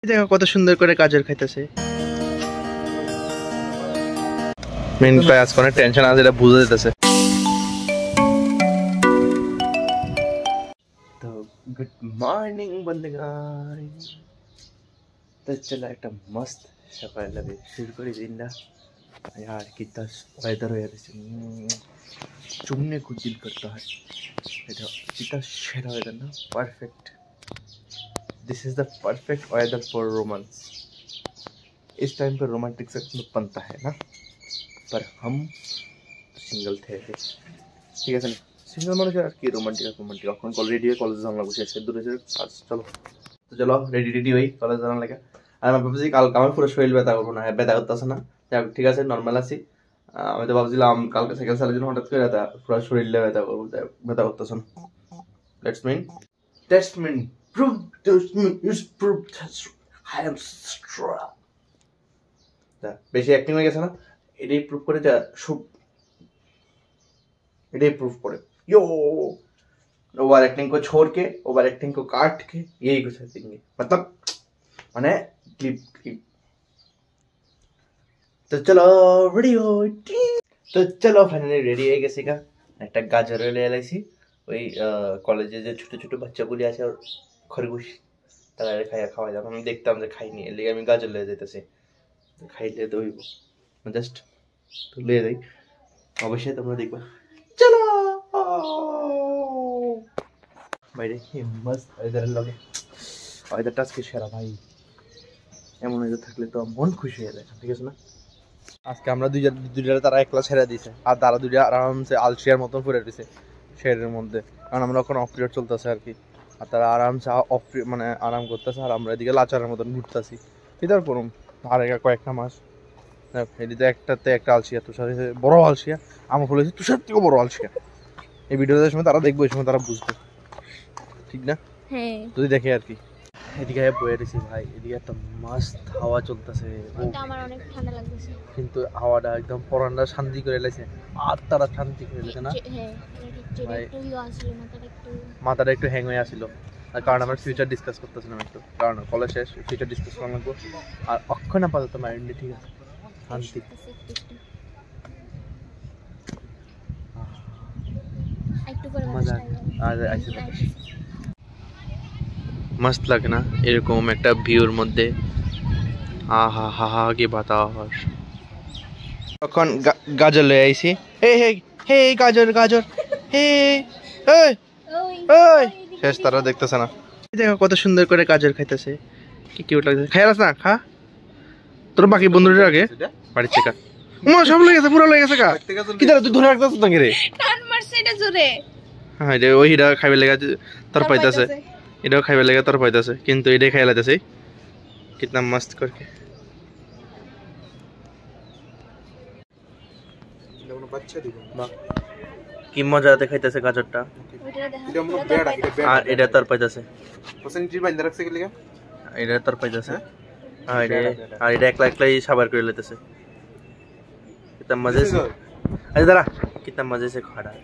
দেখো কত সুন্দর করে গাজর খাইতেছে। মেন কাজ কোন টেনশন আছে এটা বুঝে দিতেছে। তো গুড মর্নিং বন্ধুগণ, তো চলো একটা মস্ত সকাল লাগে শুরু করি দিনটা। यार कितना वेदर हो यार, चुमने को दिल करता है। এটা कितना शेरा वेदर ना, perfect. This is the perfect weather for romance. इस टाइम पर रोमांटिक सेक्स बनता है ना, पर हम सिंगल थे, ठीक है ना। सिंगल মানুষ আর কি রোমান্টিক রোমান্টিক এখন অলরেডি কলেজ যাওয়া লাগছে, শেষ দূরে চলো। তো চলো রেডি হই কলেজ যাওয়ার লাগে। আর আমি ভাবছি কালকে আমার পুরো শরীর ব্যথা করবো না, ব্যথা করতেছে না, ঠিক আছে নর্মাল আছি। আমি তো ভাবছিলাম কালকে সাইকেল চালার জন্য হঠাৎ করে পুরো শরীরে ব্যথা করবো, ব্যথা করতেছে না। Test mean prove this is proof that I am strong. বেশি অ্যাক্টিং হয়ে গেছে না, এটাই প্রুফ করে যা শুভ, एटे प्रूफ करे यो ओवर एक्टिंग को छोड़ के, ओवर एक्टिंग को काट के यही कुछ देंगे, मतलब माने क्लिप। तो चलो रेडी हो, तो चलो फाइनली रेडी হয়ে গেছি গা। একটা গাজর লয়ে এলাইছি, ওই কলেজে যে ছোট ছোট বাচ্চাগুলি আছে আর খরগোশ, তারা খাওয়া যাবে। আমি দেখতাম যে খাইনি, এর লিগে আমি গাজর লয়ে যাইতেছি, খাইলে তো হইব জাস্ট তো লয়ে যাই। অবশ্যই তোমরা দেখবা। चलो বাইরে কি মস্ত ওয়েদার লাগে, ওয়েদারটা আজকে সেরা ভাই। এমন ওয়েদার থাকলে তো মন খুশি হয়ে যায়, ঠিক আছে না। আজকে আমরা দুইটা তারা একলা ছেড়ে দিয়েছে, আর তারা দুইটা আরামসে আলসিয়ার মতন পড়ে রয়েছে শেডের মধ্যে, কারণ আমরা এখন অফ পিরিয়ড চলতেছে আর কি। আর তারা আরামসে মানে আরাম করতেছে, আর আমরা এদিকে লাচারের মতন ঘুরতেছি। এটার পরম আর কয়েকটা মাস এদিকে একটাতে একটা আলসিয়া, তুষার বড় আলসিয়া, আমার বলেছে তুষার থেকেও বড় আলসিয়া। এই ভিডিওটার সময় তারা দেখবো, এই সময় তারা বুঝবে, ঠিক না? হ্যাঁ, যদি দেখে আর কি। এদিকে বয়ে রয়েছি ভাই, এদিকে একটা মাস্ত হাওয়া চলতেছে, আমার অনেক ঠান্ডা লাগতেছে, কিন্তু হাওয়াটা একদম পরানটা শান্তি করে এলাইছে, আর তারা শান্তি করে এলাইছে না মাথাটা একটু হ্যাং হয়ে আসছিল। কারণ আমার ফিউচার ডিসকাস করতেছিলাম একটু, কারণ কলেজ শেষ, ফিউচার ডিসকাস করা লাগবো। আর অক্ষণ আপাতত মাইন্ডে ঠিক আছে, শান্তি। मस्त লাগে না এরকম একটা ভিউর মধ্যে, আহা হা হা কি বাতাস। তখন গাজর লয়ে আইছি, হে হে হে গাজর গাজর হে এই এই শেষ তারা দেখতেছে না। দেখো কত সুন্দর করে গাজর খাইতেছে, কি কিউট লাগছে। খাইরাস না খা, তোর বাকি বন্ধুদের আগে বাড়ি থেকে মা সব লেগে গেছে, পুরো লেগে গেছে। কা কি দাঁড়া তুই ধরে রাখতেছিস নাকি রে? টান মারছে এটা জোরে। হ্যাঁ রে, ওই হিডা খাইবে লেগে তোর পাইতাছে, এটাও খাইবে লেগে তোর পাইতাছে, কিন্তু এটাই খাই লাইতাছে কিতনা মস্ত করকে। কি মজাতে খাইতেছে গাজরটা, আর এটা তোর পাইতাছে, এটা তোর পাইতাছে, আর এটা একলা একলাই সাবার করে লাইতেছে। कितना मजे से, अरे जरा कितना मजे से खा रहा है।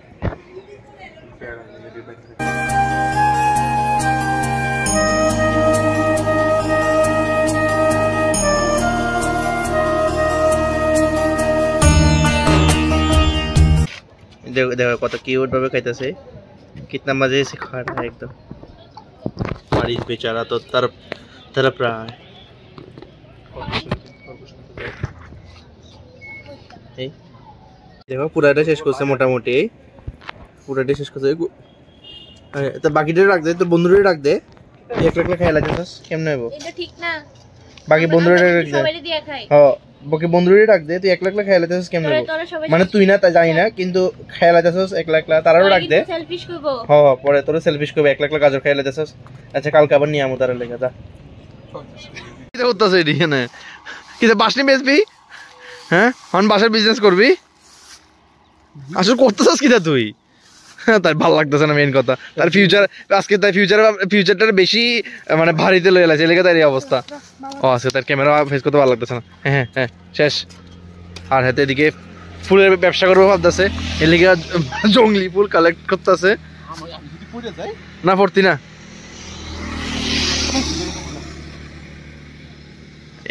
देखो देखो कत क्यूट भावे खाइतेছে, कितना मजे से खा रहा है एकदम। हमारी बेचारा तो तड़प रहा है। দেখো পুরাটা শেষ করছে, মোটামুটি পুরাটা শেষ করছে। তো বাকিটা রাখ দে, তোর বন্ধুদের রাখ দে, এক লাখ খাই লাগতেছস কেমনে হইব? এটা ঠিক না, বাকি বন্ধুদের রাখ দে, সবাইরে দিয়া খাই। হ্যাঁ বাকি বন্ধুদের রাখ দে, তুই এক লাখ খাই লাগতেছস কেমনে হইব? মানে তুই না তা জানি না, কিন্তু খাই লাগতেছস এক লাখ তারাও রাখ দে। সেলফিশ কইব, হ্যাঁ পরে তোর সেলফিশ কইব, এক লাখ গাজর খাই লাগতেছস। আচ্ছা কালকে আবার নিয়ে আমু তার লাগা যা। কি হচ্ছে এডি না, কি বাসনি বেচবি? হ্যাঁ অন বাসার বিজনেস করবি? আসলে করতেছস কিটা তুই? তার ভালো লাগতেছে না মেইন কথা, তার ফিউচার আজকে তার ফিউচারটা বেশি মানে ভারীতে লয়ে এলাছে, এলাকা তার এই অবস্থা। ও আজকে তার ক্যামেরা ফেস করতে ভালো লাগতেছে না। হ্যাঁ হ্যাঁ শেষ। আর হাতে এদিকে ফুলের ব্যবসা করবো ভাবতেছে, এদিকে জঙ্গলি ফুল কালেক্ট করতেছে। না পড়তি না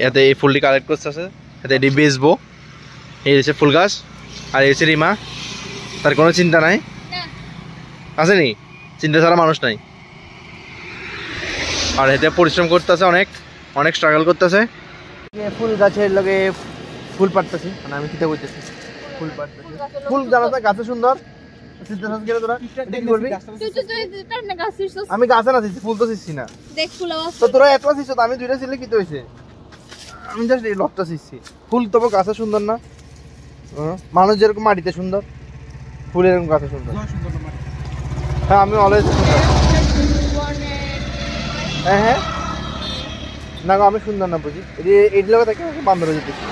এতে এই ফুলটি কালেক্ট করতেছে, এতে এটি বেচবো। এই হচ্ছে ফুল গাছ, আর এই হচ্ছে রিমা, তার কোনো চিন্তা নাই, আছে নি চিন্তা ছাড়া মানুষ নাই। আর এতে পরিশ্রম করতেছে, অনেক অনেক স্ট্রাগল করতেছে। ফুল গাছের লগে ফুল পাড়তেছি, মানে আমি কিতা কইতেছি ফুল পাড়তেছি। ফুল জানা যায় গাছে সুন্দর, আমি গাছে না ফুল তো ছিচ্ছি না, তো তোরা এত ছিচ্ছ, আমি দুইটা ছিলে কি তো হয়েছে, আমি জাস্ট এই লটটা ছিচ্ছি। ফুল তবু গাছে সুন্দর না, মানুষ যেরকম মাটিতে সুন্দর, ফুল এরকম গাছে সুন্দর। হ্যাঁ আমি অলওয়েজ সুন্দর। হ্যাঁ হ্যাঁ না গো আমি সুন্দর না বুঝি, এটি লোক থাকে বান্দর হয়ে যেতেছি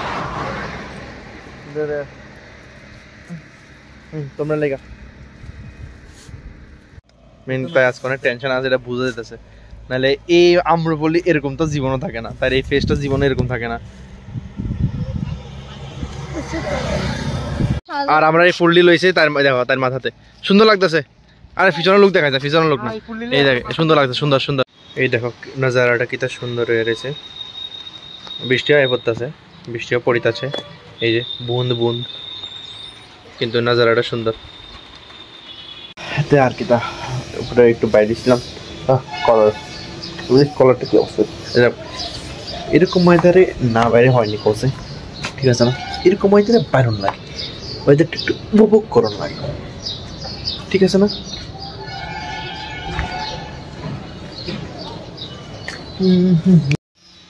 তোমরা লেগা মেন তাই আজকে অনেক টেনশন আছে, এটা বুঝে যেতেছে। নাহলে এই আম্রপলি এরকম তো জীবনও থাকে না, তার এই ফেসটা জীবনে এরকম থাকে না। আর আমরা এই ফুলটি লইছি, তার দেখো তার মাথাতে সুন্দর লাগতেছে। আরে পিছনের লোক দেখা যায়, পিছনের লোক না, এই দেখে সুন্দর লাগছে, সুন্দর সুন্দর। এই দেখো নাজারাটা কিতা সুন্দর হয়ে রয়েছে, বৃষ্টি হয়ে পড়তেছে, বৃষ্টিও পড়িতেছে, এই যে বুন্দ বুন্দ, কিন্তু নাজারাটা সুন্দর। আর কিতা উপরে একটু বাইরে ছিলাম, কলার কলারটা কি অবস্থা, এরকম ওয়েদারে না বাইরে হয়নি কোসে, ঠিক আছে না, এরকম ওয়েদারে বাইরন লাগে, ওয়েদারটা একটু উপভোগ করন লাগে, ঠিক আছে না।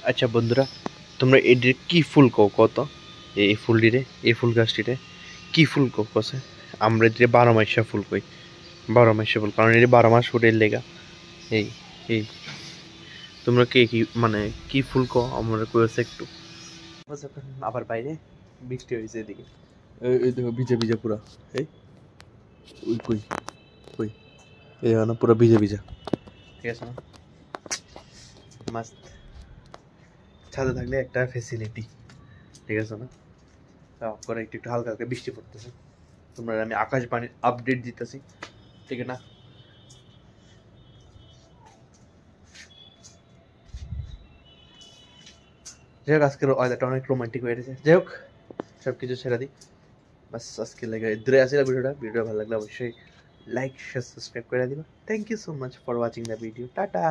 আচ্ছা বন্ধুরা, তোমরা এটির কি ফুল কও কত, এই ফুলটিরে, এই ফুল গাছটিরে কি ফুল কও কছে, আমরা এটিরে 12 মাসা ফুল কই, 12 মাসা ফুল, কারণ এটি 12 মাস ফুটের লেগা। এই এই তোমরা কে কি মানে কি ফুল কও আমরা কইছে একটু। আবার বাইরে বৃষ্টি হয়েছে এদিকে, এই দেখো ভিজে ভিজে পুরা, এই ওই কই কই এই না পুরো ভিজে ভিজা, ঠিক আছে না। মাস্ট ছাদে থাকলে একটা ফেসিলিটি, ঠিক আছে না। করে একটু একটু হালকা হালকা বৃষ্টি পড়তেছে, তোমরা আমি আকাশ বাণীর আপডেট দিতেছি, ঠিক আছে না। যাই হোক আজকের ওয়েদারটা অনেক রোমান্টিক হয়ে গেছে। যাই হোক সব কিছু ছেড়ে দিই, বাস আজকে লেগে দূরে আসি ভিডিওটা ভালো লাগলে অবশ্যই লাইক শেয়ার সাবস্ক্রাইব করে দিবা। Thank you so much for watching the video, tata.